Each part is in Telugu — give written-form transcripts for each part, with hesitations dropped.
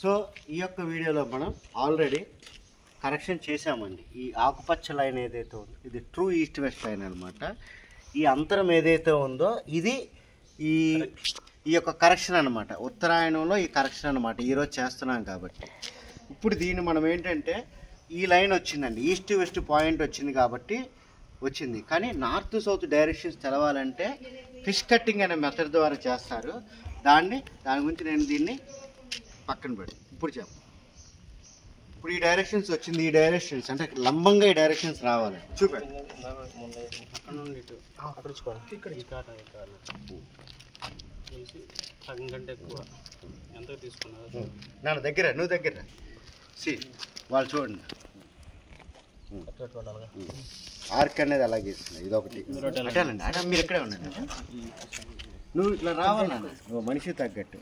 సో ఈ యొక్క వీడియోలో మనం ఆల్రెడీ కరెక్షన్ చేసామండి. ఈ ఆకుపచ్చ లైన్ ఏదైతే ఉందో ఇది ట్రూ ఈస్ట్ వెస్ట్ లైన్ అనమాట. ఈ అంతరం ఏదైతే ఉందో ఇది ఈ యొక్క కరెక్షన్ అనమాట. ఉత్తరాయణంలో ఈ కరెక్షన్ అనమాట ఈరోజు చేస్తున్నాం కాబట్టి. ఇప్పుడు దీన్ని మనం ఏంటంటే ఈ లైన్ వచ్చిందండి, ఈస్ట్ వెస్ట్ పాయింట్ వచ్చింది కాబట్టి వచ్చింది. కానీ నార్త్ సౌత్ డైరెక్షన్స్ తెలవాలంటే ఫిష్ కట్టింగ్ అనే మెథడ్ ద్వారా చేస్తారు. దాని గురించి నేను దీన్ని పక్కన పెట్టి ఇప్పుడు ఇప్పుడు ఈ డైరెక్షన్స్ వచ్చింది. ఈ డైరెక్షన్స్ అంటే లంబంగా ఈ డైరెక్షన్స్ రావాలి. చూపెట్టు నాన్న దగ్గర, నువ్వు దగ్గర సి వాళ్ళు చూడండి. ఆర్క్ అనేది అలాగే ఇస్తుంది. ఇదొకటి అటాలండి. అట మీరు ఎక్కడే ఉండండి. నువ్వు ఇట్లా రావాలన్నా నువ్వు మనిషి తగ్గట్టు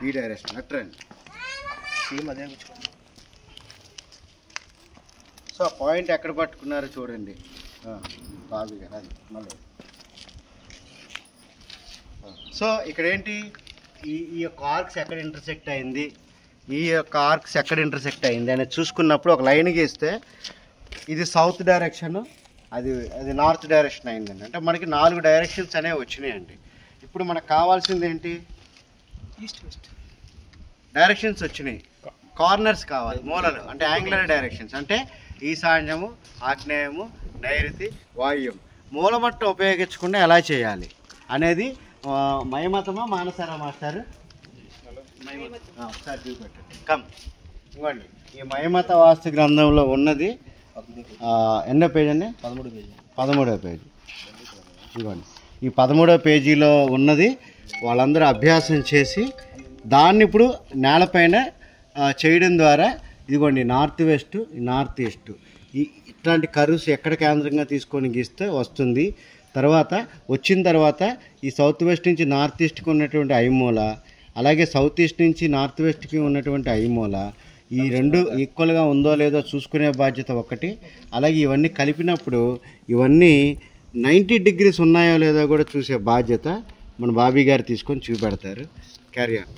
ఈ డైరెక్షన్ అట్రండి. సో పాయింట్ ఎక్కడ పట్టుకున్నారో చూడండి బాబు గారు. అది మళ్ళీ సో ఇక్కడ ఏంటి ఈ యొక్క ఆర్క్స్ ఎక్కడ ఇంటర్సెక్ట్ అయింది, ఈ యొక్క ఆర్క్స్ ఎక్కడ ఇంటర్సెక్ట్ అయింది అనేది చూసుకున్నప్పుడు ఒక లైన్ గీస్తే ఇది సౌత్ డైరెక్షన్, అది నార్త్ డైరెక్షన్ అయిందండి. అంటే మనకి 4 డైరెక్షన్స్ అనేవి వచ్చినాయండి. ఇప్పుడు మనకు కావాల్సింది ఏంటి, ఈస్ట్ వెస్ట్ డైరెక్షన్స్ వచ్చినాయి. కార్నర్స్ కావాలి, మూలలు అంటే యాంగులర్ డైరెక్షన్స్ అంటే ఈశాన్యము, ఆగ్నేయము, నైరుతి, వాయువ్యం. మూలమట్టం ఉపయోగించకుండా ఎలా చేయాలి అనేది మయమతమా మానసారా మాస్టారు ఒకసారి చూపెట్టండి. కమ్ ఇవ్వండి. ఈ మయమత వాస్తు గ్రంథంలో ఉన్నది ఎన్నో పేజీ అండి? 13వ పేజీ. ఇదిగోండి ఈ 13వ పేజీలో ఉన్నది వాళ్ళందరూ అభ్యాసం చేసి దాన్ని ఇప్పుడు నేలపైన చేయడం ద్వారా ఇదిగోండి నార్త్ వెస్ట్, నార్త్ ఈస్ట్ ఇట్లాంటి కర్వ్స్ ఎక్కడ కేంద్రంగా తీసుకొని గీస్తే వస్తుంది. వచ్చిన తర్వాత ఈ సౌత్ వెస్ట్ నుంచి నార్త్ ఈస్ట్కి ఉన్నటువంటి ఐమూల, అలాగే సౌత్ ఈస్ట్ నుంచి నార్త్ వెస్ట్కి ఉన్నటువంటి ఐమూల, ఈ రెండు ఈక్వల్గా ఉందో లేదో చూసుకునే బాధ్యత ఒకటి. అలాగే ఇవన్నీ కలిపినప్పుడు ఇవన్నీ 90 డిగ్రీస్ ఉన్నాయో లేదో కూడా చూసే బాధ్యత మన బాబీ గారు తీసుకొని చూపెడతారు. క్యారియర్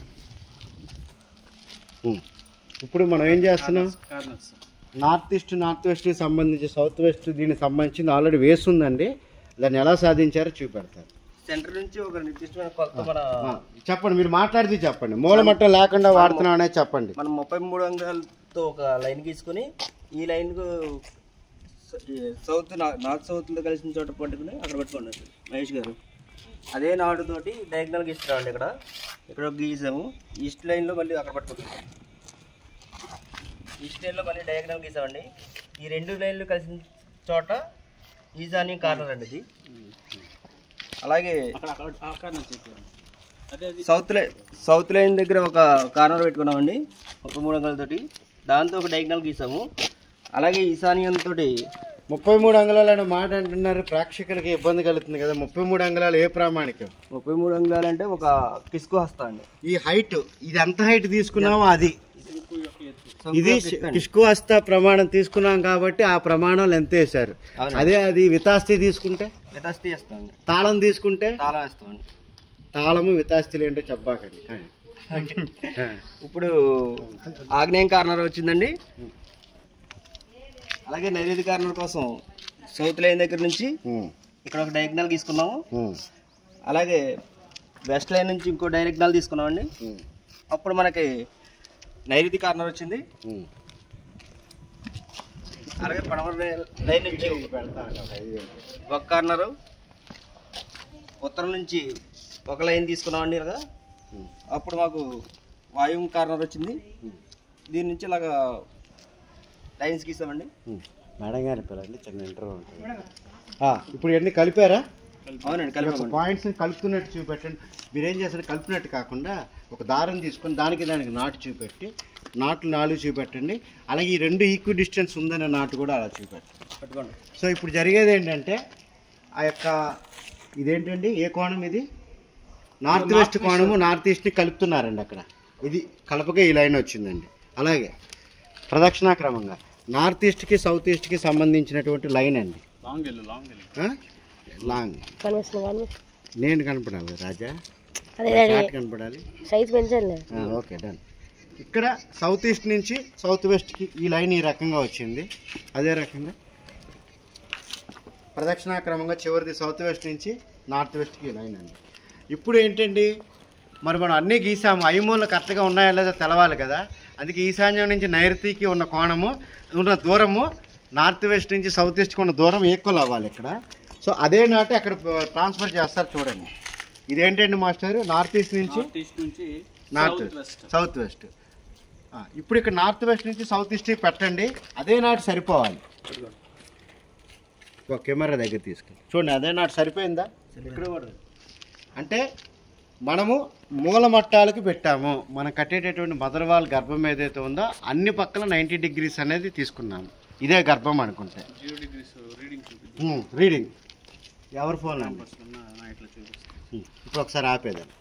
ఇప్పుడు మనం ఏం చేస్తున్నాం, నార్త్ ఈస్ట్ నార్త్ వెస్ట్కి సంబంధించి సౌత్ వెస్ట్ దీనికి సంబంధించింది ఆల్రెడీ వేస్తుందండి. దాన్ని ఎలా సాధించారో చూపెడతారు. సెంటర్ నుంచి ఒక నిర్దిష్టమైన కొలత మన చెప్పండి, మీరు మాట్లాడితే చెప్పండి. మూలమట్టం లేకుండా వాడుతున్నాం అనేది చెప్పండి. మనం 33 అంగుళాలతో ఒక లైన్ గీసుకొని ఈ లైన్కు సౌత్ నార్త్ సౌత్లో కలిసిన చోట పట్టుకుని అక్కడ పెట్టుకోండి మహేష్ గారు. అదే నాటుతోటి డయాగ్నల్ గీస్తున్నామండి. ఇక్కడ ఒక గీసాము. ఈస్ట్ లైన్లో మళ్ళీ అక్కడ పట్టుకుంటాం. ఈస్ట్ లైన్లో మళ్ళీ డయాగ్నల్ గీసామండి. ఈ 2 లైన్లు కలిసిన చోట ఈశాన్య కార్నర్ అండి ఇది. అలాగే సౌత్ లైన్ దగ్గర ఒక కార్నర్ పెట్టుకున్నామండి 33 అంగుళాలతోటి. దాంతో ఒక డయాగ్నల్ గీసాము. అలాగే ఈశాన్యంతో 33 అంగుళాలు అనే మాట అంటున్నారు, ప్రేక్షకులకి ఇబ్బంది కలుగుతుంది కదా. 33 అంగుళాలు ఏ ప్రామాణికం? 33 అంగుళాలు అంటే ఒక కిస్కు హస్తా అండి. ఈ హైట్ ఇది ఎంత హైట్ తీసుకున్నామో అది ఇది కిష్కు హస్త ప్రమాణం తీసుకున్నాం కాబట్టి ఆ ప్రమాణాలు ఎంత వేశారు. అదే అది వితాస్తి తీసుకుంటే వితాస్తి వేస్తామండి. తాళం తీసుకుంటే తాళం వేస్తామండి. తాళము వితాస్తిలు ఏంటో చెప్పాకండి. ఇప్పుడు ఆగ్నేయం కార్నర్ వచ్చిందండి. అలాగే నైరుతి కార్నర్ కోసం సౌత్ లైన్ దగ్గర నుంచి ఇక్కడ ఒక డయాగ్నల్ తీసుకున్నాము. అలాగే వెస్ట్ లైన్ నుంచి ఇంకో డయాగ్నల్ తీసుకున్నామండి. అప్పుడు మనకి నైరుతి కార్నర్ వచ్చింది. అలాగే పడమర లైన్ నుంచి ఒక కార్నరు, ఉత్తరం నుంచి ఒక లైన్ తీసుకున్నామండి ఇలాగా. అప్పుడు మాకు వాయువు కార్నర్ వచ్చింది. దీని నుంచి ఇలాగా లైన్స్ గీసామండి. మేడం గారి పిల్లలు చిన్న ఇంటర్వ్యూ ఉంటుంది. ఇప్పుడు ఇవన్నీ కలిపారా? అవునండి, కలిపి పాయింట్స్ కలుపుతున్నట్టు చూపెట్టండి. మీరేం చేస్తారు, కలిపినట్టు కాకుండా ఒక దారం తీసుకొని దానికి నాటు చూపెట్టి నాట్లు 4 చూపెట్టండి. అలాగే ఈ 2 ఈక్వి డిస్టెన్స్ ఉందనే నాటు కూడా అలా చూపెట్టండి. సో ఇప్పుడు జరిగేది ఏంటంటే ఆ యొక్క ఇదేంటండి ఏ కోణం ఇది, నార్త్ వెస్ట్ కోణము, నార్త్ ఈస్ట్ని కలుపుతున్నారండి. అక్కడ ఇది కలపగా ఈ లైన్ వచ్చిందండి. అలాగే ప్రదక్షిణాక్రమంగా నార్త్ ఈస్ట్కి సౌత్ ఈస్ట్కి సంబంధించినటువంటి లైన్ అండి. లాంగ్ నేను కనపడాలి రాజా. చార్ట్ కనపడాలి. సైజ్ పెంచాలి. Okay done. ఇక్కడ సౌత్ ఈస్ట్ నుంచి సౌత్ వెస్ట్కి ఈ లైన్ ఈ రకంగా వచ్చింది. అదే రకంగా ప్రదక్షిణాక్రమంగా చివరిది సౌత్ వెస్ట్ నుంచి నార్త్ వెస్ట్కి ఈ లైన్ అండి. ఇప్పుడు ఏంటండి, మరి మనం అన్నీ గీసాము, ఐమూలు కరెక్ట్గా ఉన్నాయో లేదో తెలవాలి కదా. అందుకే ఈశాన్యం నుంచి నైరుతికి ఉన్న కోణము ఉన్న దూరము నార్త్ వెస్ట్ నుంచి సౌత్ ఈస్ట్కి ఉన్న దూరం ఈక్వల్ అవ్వాలి ఇక్కడ. సో అదే నాటి అక్కడ ట్రాన్స్ఫర్ చేస్తారు చూడండి. ఇదేంటండి మాస్టర్, నార్త్ ఈస్ట్ నుంచి నార్త్ వెస్ట్ సౌత్ వెస్ట్. ఇప్పుడు ఇక్కడ నార్త్ వెస్ట్ నుంచి సౌత్ ఈస్ట్ పెట్టండి, అదే నాటి సరిపోవాలి. ఒక కెమెరా దగ్గర తీసుకెళ్ళి చూడండి, అదే నాటి సరిపోయిందా? ఇక్కడ కూడా అంటే మనము మూల మట్టాలకు పెట్టాము. మనం కట్టేటటువంటి మదర్ వాల్ గర్భం ఏదైతే ఉందో అన్ని పక్కల 90 degrees అనేది తీసుకున్నాము. ఇదే గర్భం అనుకుంటే రీడింగ్ ఎవరి ఫోన్ ఇప్పుడు ఒకసారి ఆపేదాన్ని.